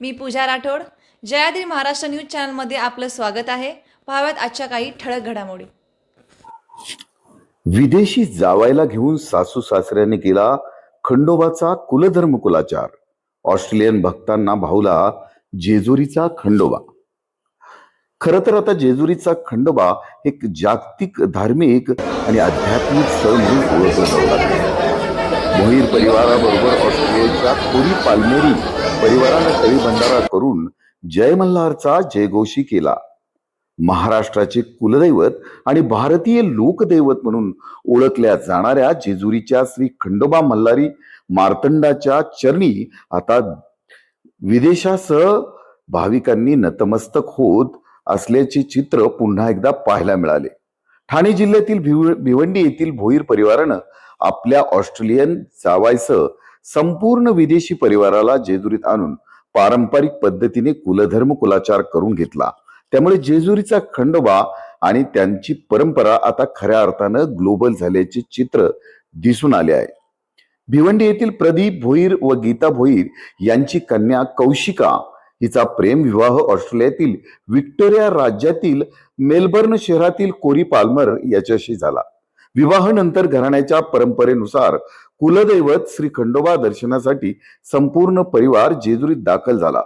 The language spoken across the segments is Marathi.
मी पूजा राठोड. जयाद्री महाराष्ट्र न्यूज चॅनलमध्ये आपलं स्वागत आहे. पाहाव्यात आजच्या काही ठळक घडामोडी. विदेशी जावायला घेऊन सासू सासऱ्याने केला खंडोबाचा कुलधर्म कुलाचार. ऑस्ट्रेलियन भक्तांना भावला जेजुरीचा खंडोबा. खर तर आता जेजुरीचा खंडोबा एक जागतिक धार्मिक आणि आध्यात्मिक सण म्हणून ओळखला जाऊ लागला. मोहीर परिवाराबरोबर ऑस्ट्रेलियाच्या कोरी पाल्मेरी परिवारानं तळी भंडारा करून जय मल्हारचा जयघोषी केला. महाराष्ट्राचे कुलदैवत आणि भारतीय लोकदैवत म्हणून ओळखल्या जाणाऱ्या जेजुरीच्या श्री खंडोबा मल्हारी मार्तंडाच्या चरणी आता विदेशासह भाविकांनी नतमस्तक होत असल्याचे चित्र पुन्हा एकदा पाहायला मिळाले. ठाणे जिल्ह्यातील भिवंडी येथील भोईर परिवारानं आपल्या ऑस्ट्रेलियन जावायसह संपूर्ण विदेशी परिवाराला जेजुरीत आणून पारंपरिक पद्धतीने कुलधर्म कुलाचार करून घेतला. त्यामुळे जेजुरीचा खंडोबा आणि त्यांची परंपरा आता खऱ्या अर्थानं ग्लोबल झाल्याचे चित्र दिसून आले आहे. भिवंडी येथील प्रदीप भोईर व गीता भोईर यांची कन्या कौशिका हिचा प्रेम विवाह ऑस्ट्रेलियातील व्हिक्टोरिया राज्यातील मेलबर्न शहरातील कोरी पाल्मर याच्याशी झाला. विवाहानंतर घराण्याच्या परंपरेनुसार कुलदैवत श्री खंडोबा दर्शनासाठी संपूर्ण परिवार जेजुरीत दाखल झाला.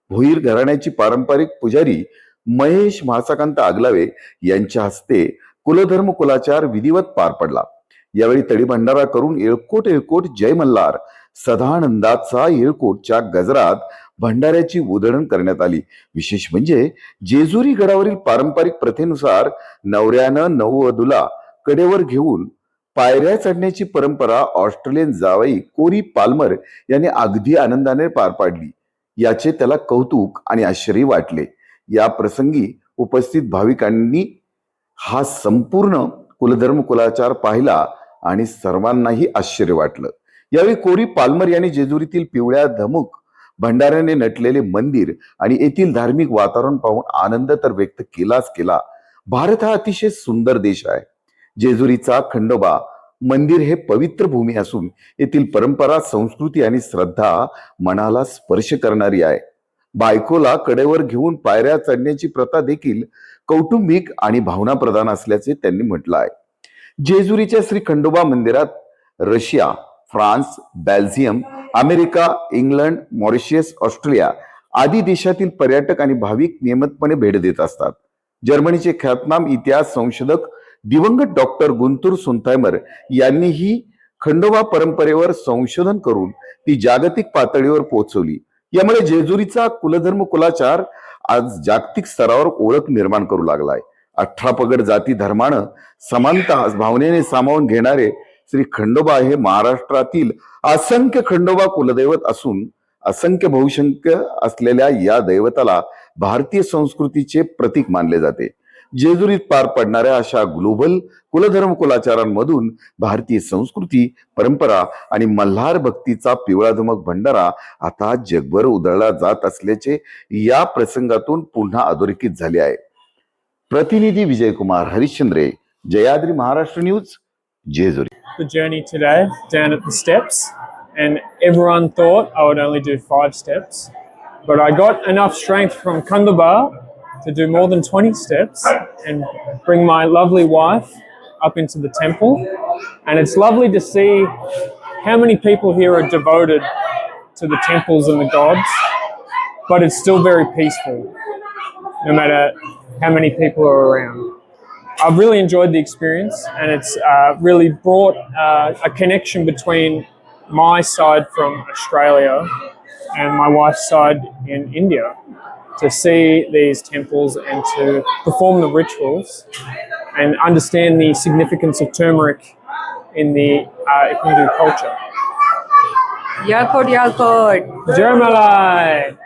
भोईर घराण्याची पारंपरिक पुजारी महेश महासाकांत आगलावे यांच्या हस्ते कुलधर्म कुलाचार विधिवत पार पडला. यावेळी तळी भंडारा करून येळकोट येळकोट जय मल्हार सदानंदाचा येळकोटच्या गजरात भंडाऱ्याची उधळण करण्यात आली. विशेष म्हणजे जेजुरी गडावरील पारंपरिक प्रथेनुसार नवऱ्यानं नववधूला कडेवर घेऊन पायऱ्या चढण्याची परंपरा ऑस्ट्रेलियन जावई कोरी पाल्मर यांनी अगदी आनंदाने पार पाडली. याचे त्याला कौतुक आणि आश्चर्य वाटले. या प्रसंगी उपस्थित भाविकांनी हा संपूर्ण कुलधर्म कुलाचार पाहिला आणि सर्वांनाही आश्चर्य वाटलं. यावेळी कोरी पाल्मर यांनी जेजुरीतील पिवळ्या धमुक भंडाऱ्याने नटलेले मंदिर आणि येथील धार्मिक वातावरण पाहून आनंद तर व्यक्त केलाच केला. भारत हा अतिशय सुंदर देश आहे. जेजुरीचा खंडोबा मंदिर हे पवित्र भूमी असून येथील परंपरा, संस्कृती आणि श्रद्धा मनाला स्पर्श करणारी आहे. बायकोला कडेवर घेऊन पायऱ्या चढण्याची प्रथा देखील कौटुंबिक आणि भावनाप्रधान असल्याचे त्यांनी म्हटलं आहे. जेजुरीच्या श्री खंडोबा मंदिरात Russia, France, Belgium, America, England, Mauritius, Australia आदी देशातील पर्यटक आणि भाविक नियमितपणे भेट देत असतात. जर्मनीचे ख्यातनाम इतिहास संशोधक दिवंगत डॉक्टर गुंतूर सुनथायमर यांनीही खंडोबा परंपरेवर संशोधन करून ती जागतिक पातळीवर पोहोचवली. यामुळे जेजुरीचा कुलधर्म कुलाचार आज जागतिक स्तरावर ओळख निर्माण करू लागलाय. 18 पगड जाती धर्मानं समानता भावनेने सामावून घेणारे श्री खंडोबा हे महाराष्ट्रातील असंख्य खंडोबा कुलदैवत असून असंख्य बहुसंख्य असलेल्या या दैवताला भारतीय संस्कृतीचे प्रतीक मानले जाते. जेजुरीत पार पडणाऱ्या अशा ग्लोबल कुलधर्म कुलाचारांमधून भारतीय संस्कृती, परंपरा आणि मल्हार भक्तीचा पिवळाधुमक भंडारा आता जगभर उधळला जात असल्याचे या प्रसंगातून पुन्हा अधोरेखित झाले आहे. प्रतिनिधी Vijay Kumar Harishchandre, Jayadri Maharashtra news, Jejuri. The journey today down at the steps, and everyone thought I would only do 5 steps, but I got enough strength from Kandaba to do more than 20 steps and bring my lovely wife up into the temple. And it's lovely to see how many people here are devoted to the temples and the gods, but it's still very peaceful no matter how many people are around. I've really enjoyed the experience, and it's really brought a connection between my side from Australia and my wife's side in India to see these temples and to perform the rituals and understand the significance of turmeric in the Hindu culture. Yakod. Jai Malai!